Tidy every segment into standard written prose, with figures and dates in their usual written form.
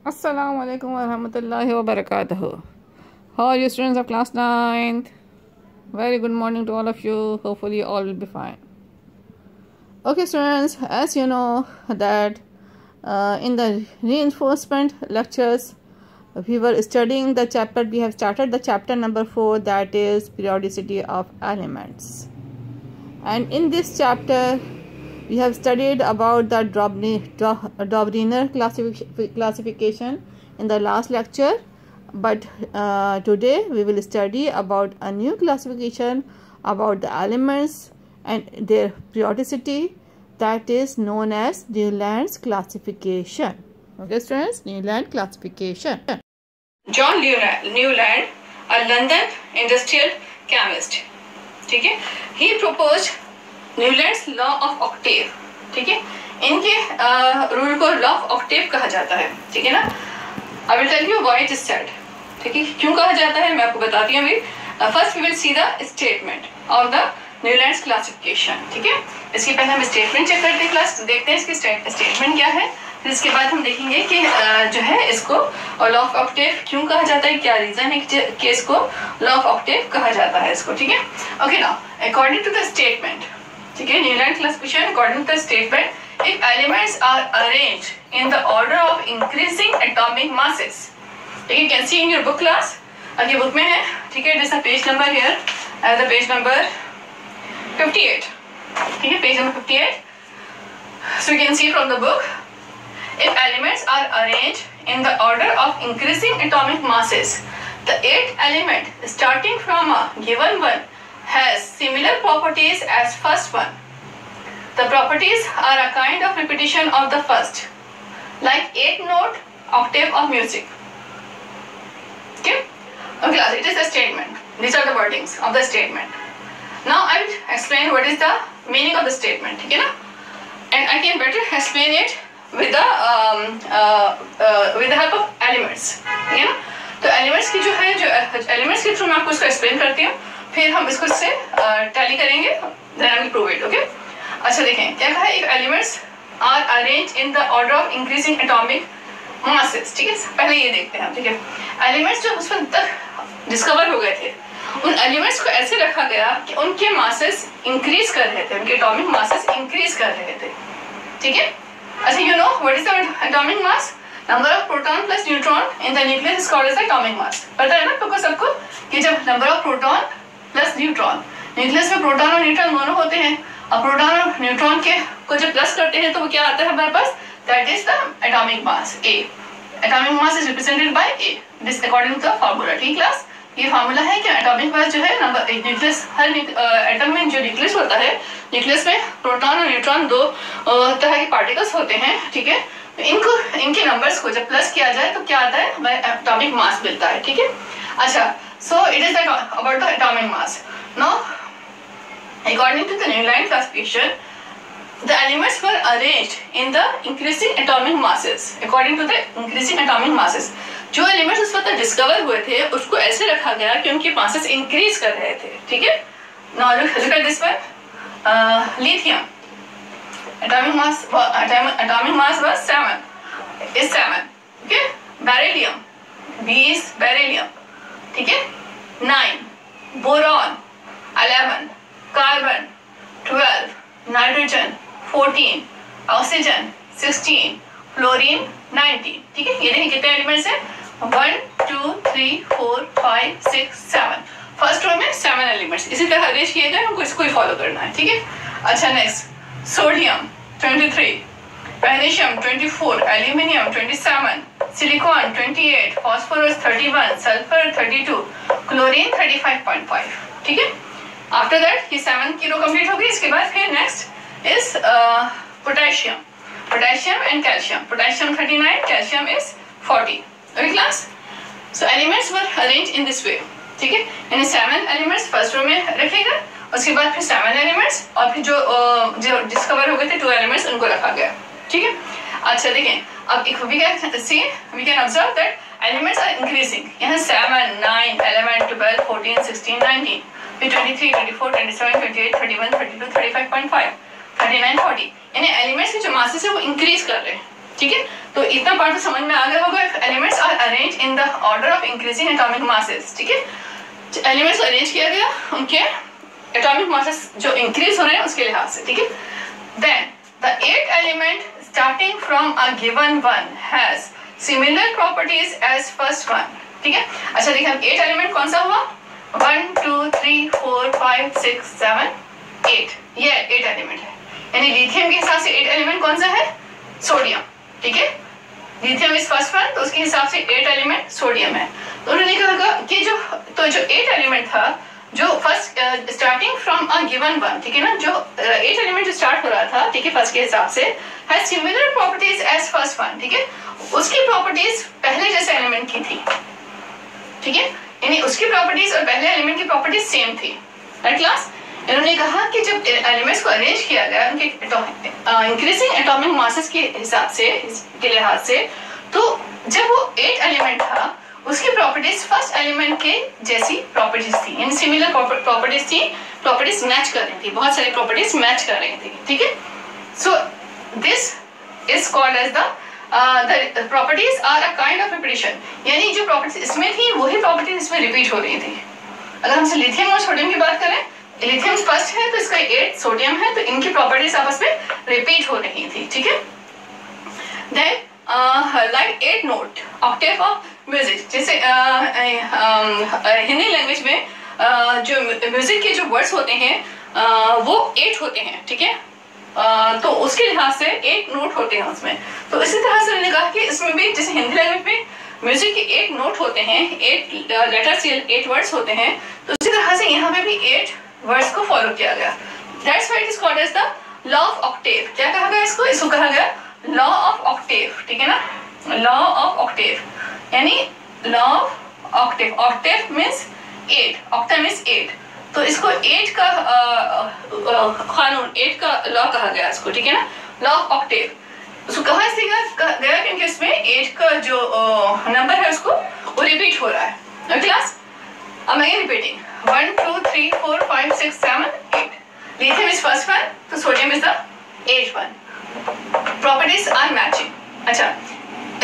Assalamu alaikum wa rahmatullahi wa barakatuh. How are you, students of class 9th? Very good morning to all of you. Hopefully all will be fine. Okay, students, as you know that in the reinforcement lectures we were studying the chapter. We have started the chapter number 4, that is periodicity of elements, and in this chapter we have studied about the Dobryner classification in the last lecture, but today we will study about a new classification about the elements and their periodicity, that is known as Newland's classification. Okay, students, Newland classification. John Newland, a London industrial chemist, ठीक है, he proposed Newlands law of octave. ठीक है, इनके rule को law of Octave कहा जाता है. ठीक है ना. I will tell you why it is said. ठीक है, क्यों कहा जाता है मैं आपको बताती हूँ अभी. First we will see the statement of the Newlands classification. ठीक है, इसके पहले हम स्टेटमेंट चेक करते हैं, क्लास देखते हैं इसकी स्टेटमेंट क्या है. फिर इसके बाद हम देखेंगे कि जो है इसको लॉ ऑफ ऑक्टेव क्यों कहा जाता है, क्या रीजन है कि इसको लॉ ऑफ ऑक्टेव कहा जाता है इसको. ठीक है, okay. Now according to the statement, ठीक है, Newland classification according to the statement, if elements are arranged in the order of increasing atomic masses. ठीक है, you can see in your book class, अगर बुक में है. ठीक है, this is the page number here, the page number 58. ठीक है, page number 58. So you can see from the book, if elements are arranged in the order of increasing atomic masses, the 8th element starting from a given one has similar properties as first one. The properties are a kind of repetition of the first, like 8-note octave of music. Okay? Okay, it is a statement. These are the wordings of the statement. Now I will explain what is the meaning of the statement. ठीक है ना? And I can better explain it with the help of elements. ठीक है ना? तो elements की जो है, जो elements के through मैं आपको इसको explain करती हूँ, फिर हम इसको इससे टैली करेंगे, then I will prove it. Okay? अच्छा, देखें क्या कहा है. If elements are arranged in the order of increasing atomic masses. ठीक है, पहले ये देखते हैं. ठीक है, एलिमेंट्स जो उस वक्त तक डिस्कवर हो गए थे, उन एलिमेंट्स को ऐसे रखा गया कि उनके मासेस इंक्रीज कर रहे थे, उनके एटॉमिक मासेस इंक्रीज कर रहे थे. ठीक है. अच्छा, you know what is the atomic mass? Number of proton plus neutron in the nucleus is called as the atomic mass. पता है ना आपको सबको कि जब number of proton plus neutron, nucleus में प्रोटॉन और न्यूट्रॉन दोनों होते हैं, और प्रोटॉन और न्यूट्रॉन के को जब प्लस करते हैं तो वो क्या आता है हमारे पास, that is the atomic mass A. Atomic mass is represented by A. This according to the formula. ठीक क्लास, ये फार्मूला है कि एटॉमिक मास जो है नंबर न्यूक्लियस, हर एटम में जो न्यूक्लियस होता है, न्यूक्लियस में प्रोटॉन और न्यूट्रॉन दो तरह के पार्टिकल्स होते हैं. ठीक है, इनको इनके नंबर्स को जब प्लस किया जाए तो क्या आता है, हमें एटॉमिक मास मिलता है. ठीक है. अच्छा, so it is about the atomic mass. Now, according to the Newland classification, the elements were arranged in the increasing atomic masses. According to the increasing atomic masses, जो एलिमेंट्स उस वक्त discover हुए थे उसको ऐसे रखा गया कि उनके मासेस इंक्रीज कर रहे थे. ठीक है. Now look at this one. Lithium atomic mass was 7. Is 7. Okay. Beryllium, B is beryllium. ठीक है. 9. Boron 11. Carbon 12. Nitrogen 14. Oxygen 16. Fluorine 19. ठीक है, ये देखिए कितने एलिमेंट्स हैं, 1 2 3 4 5 6 7. फर्स्ट रो में 7 एलिमेंट्स इसी तरह अरेंज किए गए, हमको इसको ही फॉलो करना है. ठीक है. अच्छा, next sodium 23, magnesium 24, aluminium 27, silicon 28, phosphorus 31, sulphur 32, chlorine 35.5. ठीक है. आफ्टर दैट ये 7 की रो कंप्लीट हो गई. इसके बाद फिर next is potassium and calcium. Potassium 39, calcium is 40. Okay class. So elements were arrange in this way. ठीक है, यानी 7 एलिमेंट्स फर्स्ट रो में रखेगा, उसके बाद फिर 7 एलिमेंट्स, और फिर जो डिस्कवर हो गए थे 2 एलिमेंट्स उनको रखा गया. ठीक है. अच्छा, देखें अब we can observe that elements are increasing. यहाँ 7 9 11 12 14 16 19, फिर 23 24 27 28 31 32 35.5 39 40, यानी एलिमेंट्स के जो मासेस है वो इंक्रीज कर रहे हैं. ठीक है, तो इतना पार्ट तो समझ में आ गया होगा। Elements are arrange in the order of increasing atomic masses, ठीक है, एलिमेंट्स अरेंज किया गया उनके एटॉमिक मासेस जो इंक्रीज हो रहे हैं उसके लिहाज से, ठीक है। Then the 8 element starting from a given one has similar properties as first one, ठीक है। अच्छा देखिए 8 एलिमेंट कौन सा हुआ, 1 2 3 4 5 6 7 8, ये 8 एलिमेंट है। यानी लिथियम के हिसाब से 8 एलिमेंट कौन सा है, सोडियम, ठीक है। लिथियम इज फर्स्ट वन, तो उसके हिसाब से 8 एलिमेंट सोडियम है। तो उन्होंने कहा कि जो 8 एलिमेंट था जो first starting from a given one, ठीक है ना, जो 8 एलिमेंट जो स्टार्ट हो रहा था, ठीक है, फर्स्ट के हिसाब से has similar properties as first one, ठीक है, उसकी प्रॉपर्टीज पहले जैसे एलिमेंट की थी, ठीक है, यानी उसकी प्रॉपर्टीज और पहले एलिमेंट की प्रॉपर्टीज सेम थी। राइट क्लास, इन्होंने कहा कि जब एलिमेंट्स को अरेंज किया गया उनके इंक्रीजिंग एटॉमिक मासेस के हिसाब से, के लिहाज से, तो जब वो 8 एलिमेंट था उसकी प्रॉपर्टीज फर्स्ट एलिमेंट के जैसी प्रॉपर्टीज थी, यानी सिमिलर प्रॉपर्टीज थी, प्रॉपर्टीज मैच कर रही थी, बहुत सारी प्रॉपर्टीज मैच कर रही थी, ठीक है। So this is called as the properties are a kind of repetition, यानी जो प्रॉपर्टीज इसमें थी वही प्रॉपर्टीज इसमें रिपीट हो रही थी। अगर हमसे लिथियम और सोडियम की बात करें, लिथियम फर्स्ट है तो इसका 8 सोडियम है, तो इनकी प्रॉपर्टीज आपस में रिपीट हो रही थी, ठीक है। Then like 8 note octave of music, जैसे हिंदी लैंग्वेज में जो म्यूजिक के जो वर्ड्स होते हैं वो 8 होते हैं, ठीक है, तो उसके लिहाज से 8 नोट होते हैं उसमें। तो इसी तरह से मैंने कहा कि इसमें भी जैसे हिंदी लैंग्वेज में म्यूजिक के 8 नोट होते हैं, 8 लेटर्स, 8 वर्ड्स होते हैं, तो उसी तरह से यहाँ पे भी 8 वर्ड्स को फॉलो किया गया। That's why it is called as the law of octave. क्या कहा गया इसको, इसको कहा गया लॉ ऑफ ऑक्टेव, ठीक है ना, लॉ ऑफ ऑक्टेव, यानी law of Octave. Octave means 8, octa means 8, तो इसको 8 का कानून, 8 का लॉ कहा गया इसको, ठीक है ना, लॉ ऑफ ऑक्टेव। उसको कहा इसलिए गया क्योंकि इसमें 8 का जो नंबर है उसको वो रिपीट हो रहा है। क्लास, अब मैं repeating 1 2 3 4 5 6 7 8, lithium is first one, तो sodium is the 8th one. Properties are matching. अच्छा,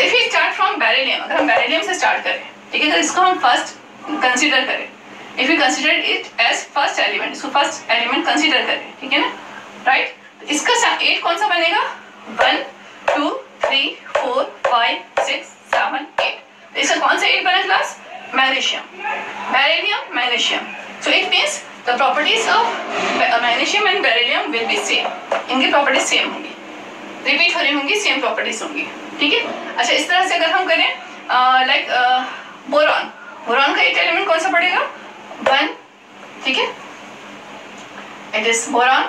if you start from beryllium, अगर हम बेरिलियम से स्टार्ट करें, ठीक है, तो इसको हम फर्स्ट कंसीडर करें, if you consider it as first element, इसको फर्स्ट एलिमेंट कंसीडर करें, ठीक है ना, राइट। तो इसका 8 कौन सा बनेगा, 1 2 3 4 5 6 7 8, तो इसका कौन सा 8 बना class, magnesium, beryllium, magnesium. So it means the properties of magnesium and beryllium will be same, इनकी प्रॉपर्टीज सेम होंगी, रिपीट हो रही होंगी, सेम प्रॉपर्टीज होंगी, ठीक है। अच्छा, इस तरह से अगर हम करें लाइक बोरॉन, बोरॉन का 8 एलिमेंट कौन सा पड़ेगा, 1, ठीक है, इट इज बोरॉन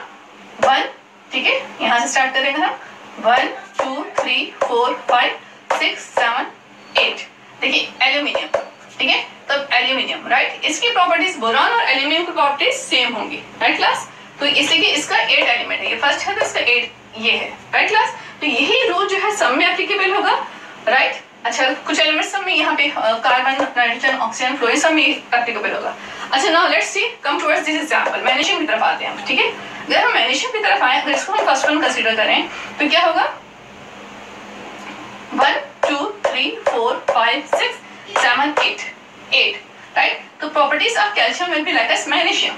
1, ठीक है, यहाँ से स्टार्ट करेंगे हम 1 2 3 4 5 6 7 8। देखिए एल्यूमिनियम, ठीक है, तब एल्यूमिनियम, राइट, इसकी प्रॉपर्टीज बोरॉन और एल्यूमिनियम की प्रॉपर्टीज सेम होंगी, राइट क्लास। तो इसलिए कि इसका 8 एलिमेंट है, ये फर्स्ट है तो इसका 8 ये है, राइट क्लास। तो यही रूल जो है सब में एप्लीकेबल होगा, राइट। अच्छा, कुछ एलिमेंट्स सब में यहाँ पे कार्बन, नाइट्रोजन, ऑक्सीजन, फ्लोरीन सब में एप्लीकेबल होगा। अच्छा, now let's see, come towards this example, magnesium की तरफ आते हैं हम, ठीक है। अगर हम मैग्नीशियम की तरफ आए, अगर इसको हम फर्स्ट वन कंसीडर करें तो क्या होगा, 1 2 3 4 5 6 7 8, राइट। तो properties of calcium will be like as magnesium,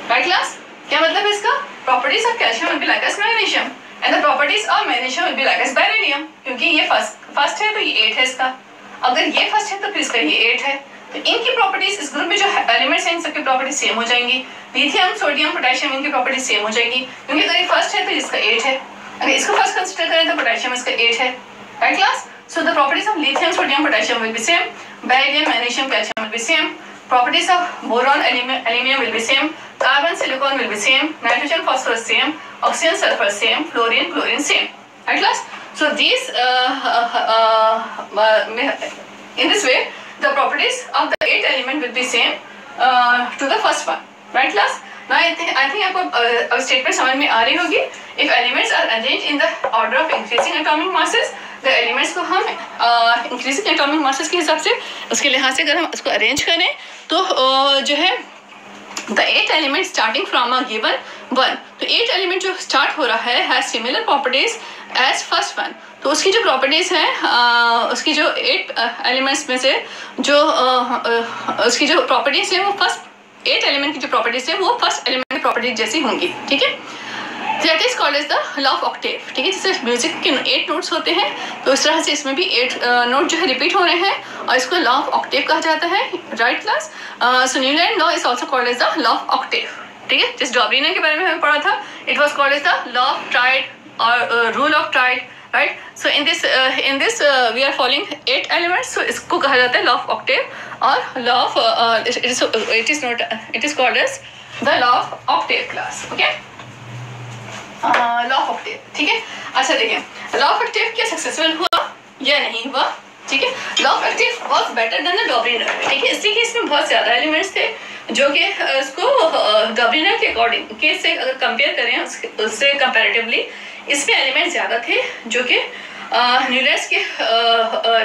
right class. क्या मतलब है इसका, properties of calcium will be like as magnesium and the properties of magnesium will be like as beryllium, क्योंकि ये फर्स्ट है तो ये 8 है इसका, अगर ये फर्स्ट है तो फिर इसका ये 8 है, तो इनकी प्रॉपर्टीज इस ग्रुप में जो एलिमेंट्स हैं इन सबकी प्रॉपर्टीज सेम हो जाएंगी। लिथियम, सोडियम, पोटेशियम, इनकी प्रॉपर्टीज सेम हो जाएगी, क्योंकि अगर ये फर्स्ट है तो इसका 8 है, अगर इसको फर्स्ट कंसीडर करें तो पोटेशियम इसका 8 है, right class. So the properties of lithium, sodium, potassium will be same. Beryllium, magnesium, calcium will be same. Properties of boron, aluminium will be same. Carbon, silicon will be same. Nitrogen, phosphorus same. Oxygen, sulfur same. Fluorine, chlorine same. Right class? So these in this way the properties of the 8 element will be same to the first one. Right class? Now I think आपको statement समझ में आ रही होगी. If elements are arranged in the order of increasing atomic masses, the elements को हम increasing atomic masses के हिसाब से उसके लिहाज से अगर हम उसको अरेंज करें तो जो है the 8 element starting from a given 1, तो 8 एलिमेंट जो स्टार्ट हो रहा है has similar properties as first one, तो उसकी जो प्रॉपर्टीज हैं उसकी जो 8 एलिमेंट्स में से जो उसकी जो प्रॉपर्टीज है वो फर्स्ट 8 एलिमेंट की जो प्रॉपर्टीज है वो फर्स्ट एलिमेंट की प्रॉपर्टीज जैसी होंगी, ठीक है। That is called as the law of octave, ठीक है। जैसे म्यूजिक के 8 नोट्स होते हैं तो इस तरह से इसमें भी 8 नोट जो है रिपीट हो रहे हैं और इसको लॉ ऑफ ऑक्टेव कहा जाता है, right class. So Newland law is also called as the law of octave, ठीक है। जिस डॉब्रिनर के बारे में हमें पढ़ा था, it was called as the law of triad और rule of triad, right. So in this we are following 8 elements, so इसको कहा जाता है लॉ ऑफ ऑक्टेव और law of it is called as the law of octave class, okay. Law of octave, ठीक है। अच्छा देखिए लॉ ऑफ ऑक्टेव क्या सक्सेसफुल हुआ या नहीं हुआ, ठीक है। Law of octave was better then the डॉब्रिनर, ठीक है। इसलिए कि इसमें बहुत ज्यादा एलिमेंट्स थे जो कि इसको डॉब्रिनर के अकॉर्डिंग के से अगर कंपेयर करें उससे कंपैरेटिवली इसमें एलिमेंट ज्यादा थे जो कि न्यूलैंड्स के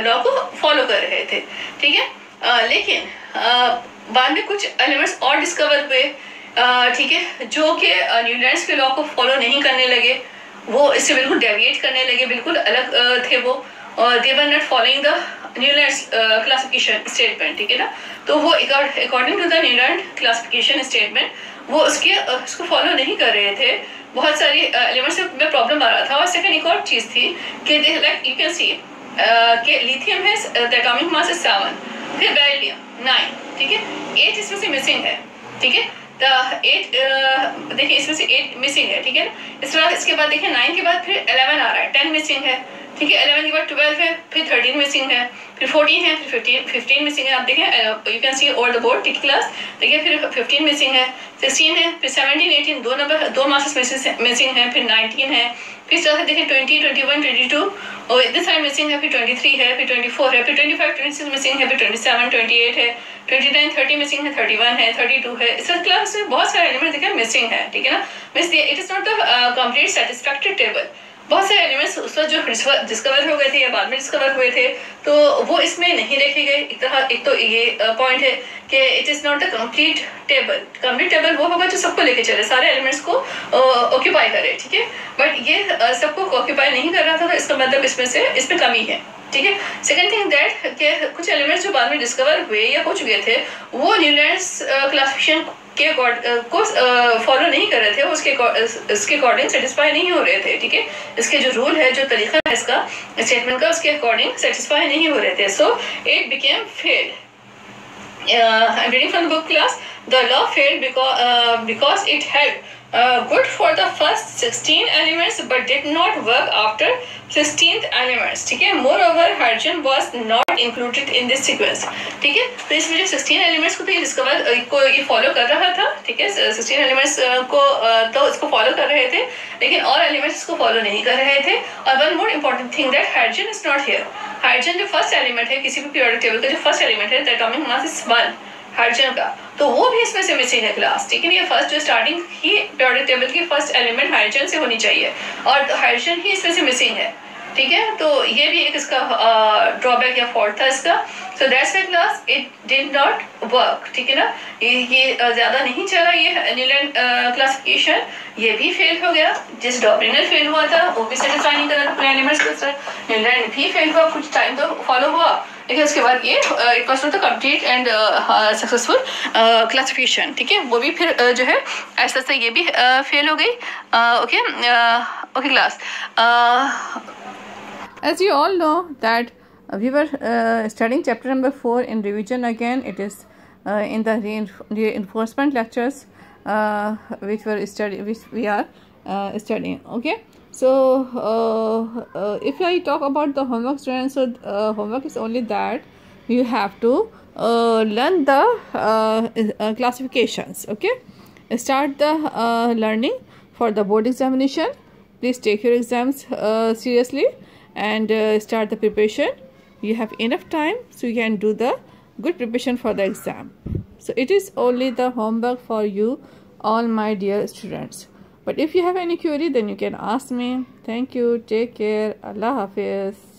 लॉ को फॉलो कर रहे थे, ठीक है। लेकिन बाद में कुछ एलिमेंट्स और डिस्कवर हुए, ठीक है, जो कि न्यूलैंड्स के लॉ को फॉलो नहीं करने लगे, वो इससे बिल्कुल डेविएट करने लगे, बिल्कुल अलग थे वो, और they were not following the Newlands classification statement, ठीक है ना। तो वो according to the Newland classification statement वो उसको फॉलो नहीं कर रहे थे, बहुत सारी एलिमेंट्स में प्रॉब्लम आ रहा था। और सेकंड एक और चीज़ थी कि लाइक यू कैन सी कि लिथियम है, द एटॉमिक मास इज 7, फिर बेरिलियम 9, ठीक है, 8 इसमें से मिसिंग है, ठीक है। 8 देखिए इसमें से 8 मिसिंग है, ठीक है। इस तरह इसके बाद देखिए 9 के बाद फिर 11 आ रहा है, 10 मिसिंग है, ठीक है। 11 के बाद 12 है, फिर 13 मिसिंग है, फिर 14 है, फिर 15 मिसिंग है। आप देखें you can see over the board, ठीक क्लास, देखिए फिर 15 मिसिंग है, 16 है, फिर 17 18 दो मासेस मिसिंग है, फिर 19 है, फिर इस तरह से देखिए 20 21 22 और इतने सारे मिसिंग है, फिर 23 है, फिर 24 है, फिर 25 26 मिसिंग है, फिर 27 28 है, 29 30 मिसिंग है, 31 है, 32 है। इस क्लास में बहुत सारे एलिमेंट देखिए मिसिंग है, ठीक है ना। Means it is not the complete satisfactory table. बहुत सारे एलिमेंट्स उस वक्त जो डिस्कवर हो गए थे या बाद में डिस्कवर हुए थे तो वो इसमें नहीं रखे गए। एक तो ये पॉइंट है कि it is not the complete table. Complete table वो होगा जो सबको लेके चले, सारे एलिमेंट्स को ऑक्यूपाई करे, ठीक है। बट ये सबको ऑक्यूपाई नहीं कर रहा था, तो इसका मतलब इसमें कमी है, ठीक है। सेकंड थिंग दैट कि कुछ एलिमेंट्स जो बाद में डिस्कवर हुए या हो चुके थे वो न्यूलैंड्स क्लासिफिकेशन के को फॉलो नहीं कर रहे थे, उसके अकॉर्डिंग सेटिस्फाई नहीं हो रहे थे, ठीक है। इसके जो रूल है, जो तरीका है इसका स्टेटमेंट का, उसके अकॉर्डिंग सेटिस्फाई नहीं हो रहे थे। So it became failed. I'm reading from the book class. The law failed because it held good for the first 16 elements but did not work after 16th elements, ठीक है। Moreover, hydrogen was not included in this sequence, ठीक है। तो इसमें जो 16 elements को तो ये फॉलो कर रहा था, ठीक है। 16 एलिमेंट्स को तो इसको फॉलो कर रहे थे, लेकिन और एलिमेंट्स इसको फॉलो नहीं कर रहे थे। और one more important thing that hydrogen is not here. Hydrogen जो फर्स्ट एलिमेंट है किसी भी पीरियोडिक टेबल का, जो फर्स्ट एलिमेंट है, the atomic mass is 1 hydrogen का, तो वो भी इसमें से मिसिंग है क्लास, ठीक है। ये फर्स्ट जो स्टार्टिंग ही पीरियोडिक टेबल की फर्स्ट एलिमेंट हाइड्रोजन से होनी चाहिए और हाइड्रोजन ही इसमें से मिसिंग है, ठीक है। तो ये भी एक इसका ड्रॉबैक या फॉल्ट था इसका। So that's why class it did not work, ठीक है ना। ये ज्यादा नहीं चला, ये न्यूलैंड क्लासिफिकेशन ये भी फेल हो गया। जिस डॉब्रिनर फेल हुआ था वो भी सेटिस्फाई नहीं कर रहा था एलिमेंट्स को, न्यूलैंड भी फेल हुआ, कुछ टाइम तो फॉलो हुआ, लेकिन उसके बाद ये it was not the complete and successful classification, ठीक है। वो भी फिर जो है ऐसा से ये भी फेल हो गई, okay class. As you all know that we were studying chapter number 4 in revision again. It is in the reinforcement lectures which we are studying. Okay, so if I talk about the homework, students, so homework is only that you have to learn the classifications. Okay, start the learning for the board examination. Please take your exams seriously and start the preparation. You have enough time so you can do the good preparation for the exam. So it is only the homework for you all, my dear students. But if you have any query, then you can ask me. Thank you. Take care. Allah Hafiz.